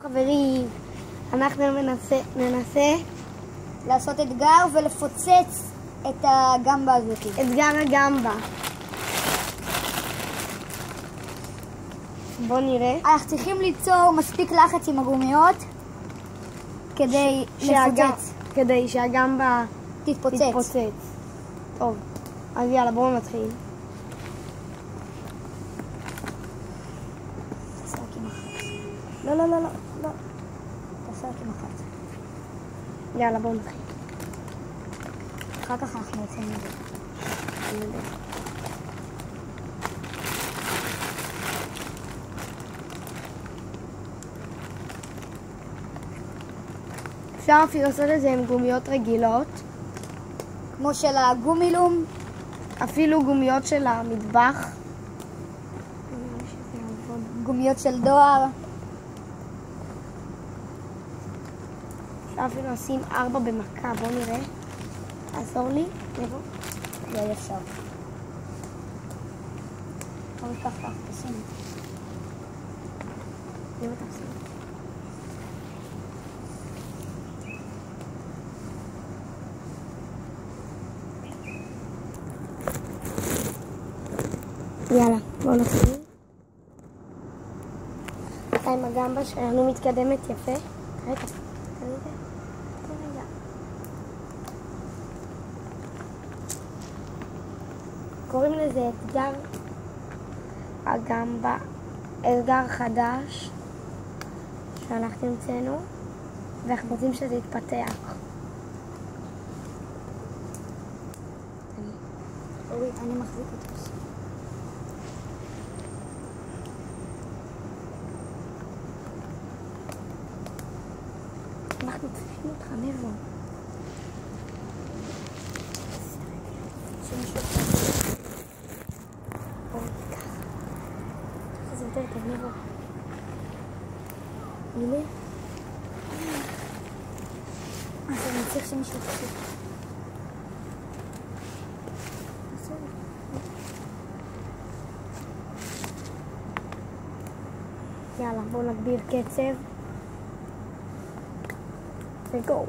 חברים, אנחנו ננסה לעשות אתגר ולפוצץ את הגמבה הזאת. אתגר הגמבה. בואו נראה. אנחנו צריכים ליצור מספיק לחץ עם הגומיות כדי לפוצץ. כדי שהגמבה תתפוצץ. טוב, אז יאללה, בואו נתחיל. תעשה רק עם אחת. לא. תעשה רק עם אחת. יאללה, בואו נתחיל. אחר כך אנחנו יוצאים מזה. אפשר אפילו לעשות את זה עם גומיות רגילות. כמו של הגומילום. אפילו גומיות של המטבח. גומיות של דואר. אפשר אפילו לשים 4 במכה, בואו נראה. תעזור לי. נבוא. לא אפשר. בואו ניקח לך, תשים. נראה תעשי. יאללה, בואו נתחיל. עם הגמבה שלנו מתקדמת יפה. רגע. קוראים לזה אתגר הגמבה, אתגר חדש שאנחנו המצאנו, ואנחנו רוצים שזה יתפתח. אני מחזיק אותו. אנחנו צריכים אותך, נבו. זה יותר טוב, נבו. הנה. אז אני צריך שמישהו תחזיק. יאללה, בואו נגביר קצב. וגו.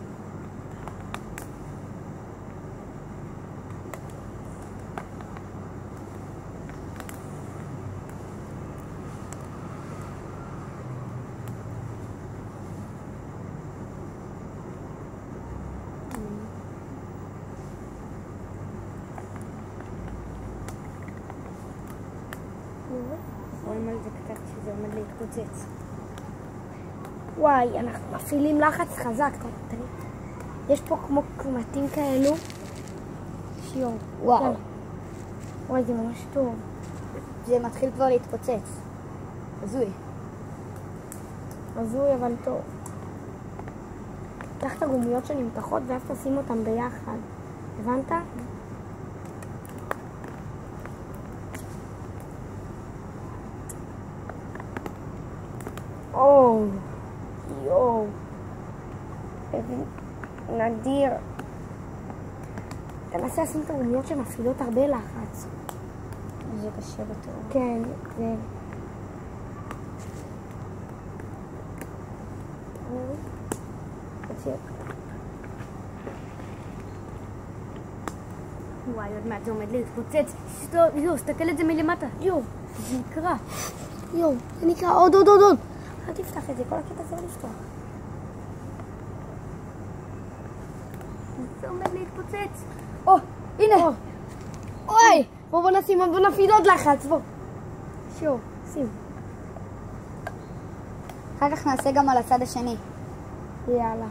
רואים על זה קצת שזה עומד להתפוצץ. וואי, אנחנו מפעילים לחץ חזק. יש פה כמו קמטים כאלו. שיור. וואו. וואי, זה ממש טוב. זה מתחיל כבר להתפוצץ. הזוי. הזוי, אבל טוב. קח את הגומיות שנמתחות ואז תשים אותן ביחד. הבנת? או, יואו. נדיר. תנסה לשים את הגומיות שמפעילות הרבה לחץ. זה קשה בטוח. כן, זה... וואי, עוד מעט זה עומד להתפוצץ. יו, תסתכל את זה מלמטה. יו, זה נקרא. יו, זה נקרא עוד. אל תפתח את זה, כל הקטע זה לא לפתוח. זה עומד להתפוצץ. או, הנה. אוי, בוא נפעיל עוד לחץ, בוא. שוב, שים. אחר כך נעשה גם על הצד השני. יאללה.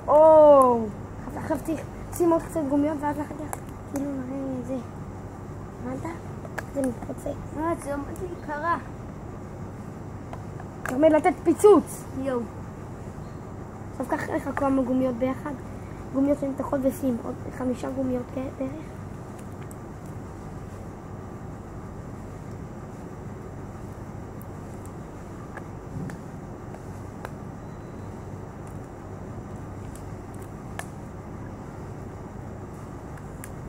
או, עכשיו שים עוד קצת גומיות ואז לאחר כך כאילו נראה זה. הבנת? זה מתפוצץ. זה עומד להיקרע. עומד לתת פיצוץ. יואו. עכשיו קח לך כמה גומיות ביחד. גומיות שנמתחות ושים עוד 5 גומיות בערך.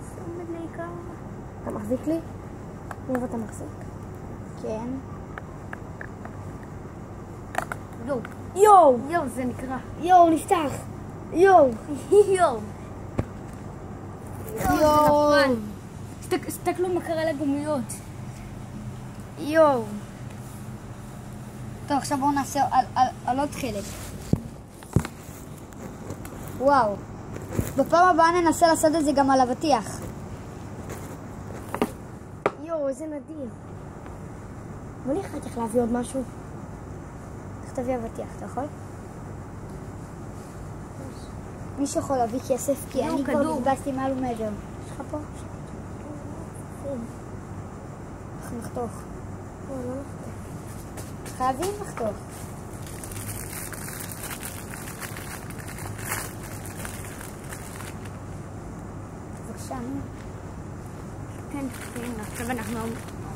זה עומד להיקרע. אתה מחזיק לי? מאיפה אתה מחזיק? כן. יואו. יואו. יואו, זה נקרא. יואו, נפתח. יואו. יואו. יואו. תסתכלו מה קרה לגומיות. יואו. טוב, עכשיו בואו נעשה על עוד חלק. וואו. בפעם הבאה ננסה לעשות את זה גם על אבטיח. יואו, איזה נדיר. בוא נראה איך להביא עוד משהו. איך תביא אבטיח, אתה יכול? מישהו יכול להביא כסף? כי אני כבר כדור. בזבזתי מעל ומעבר. יש לך פה? איך נחתוך? לא, לא נחתוך. חייבים לחתוך. בבקשה, נו. כן,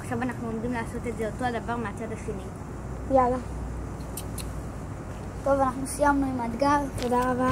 עכשיו אנחנו עומדים לעשות את זה אותו הדבר מהצד השני. יאללה. טוב, אנחנו סיימנו עם האתגר. תודה רבה.